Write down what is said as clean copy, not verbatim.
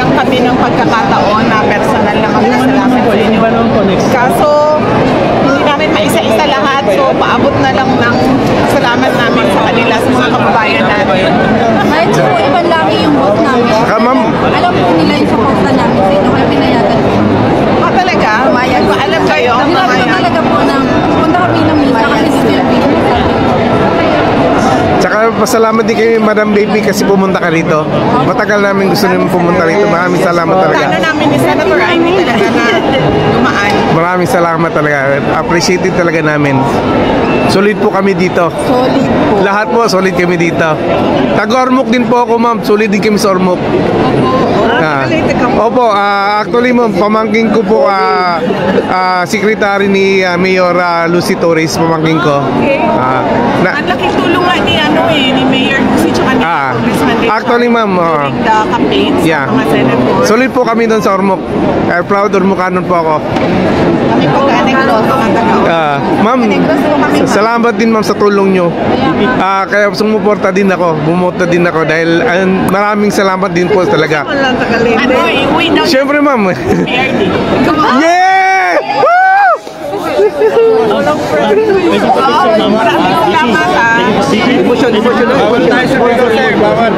binigyan kami ng pagkakataon na personal na magpasalamat sa inyo. Kaso, hindi namin maisa-isa lahat. So, paabot na lang ng salamat namin sa kanila, sa mga kababayan namin. Kahit po ibang laki yung vote namin. Saka, ma'am, Alam po nila yung support na namin sa inyo. Kaya pinayagan po. Talaga? Alam kayo? Sinabi ko talaga po na punta kami ng misa kasi si Sylvie. tsaka pasalamat din kay Madam Baby kasi pumunta ka rito. Matagal namin gusto namin pumunta rito. Maraming salamat Plano talaga. namin ni Senator Amy talaga na dumaan. Maraming salamat talaga. Appreciated talaga namin. Solid po kami dito. Solid po. Lahat po, solid kami dito. Taga-Ormoc din po ako, ma'am. Solid din kami sa Ormoc. Opo, actually, ma'am, pamangking ko po, secretary ni Mayor Lucy Torres, pamangking ko. Okay. Ang laking tulong nga ni Mayor Lucy tsaka ni Congressman Dave actually, ma'am, during the campaigns yeah. ng mga senators. Solid po kami doon sa Ormoc. Proud Ormocanon po ako. Kami pagka-negros, mga taga. Ma'am, salamat din ma'am sa tulong nyo. Kaya sumuporta din ako, bumoto din ako dahil maraming salamat din po talaga. Ano, iuwi na Siyempre ma'am. PRD. Yeah! Woo! Maraming salamat.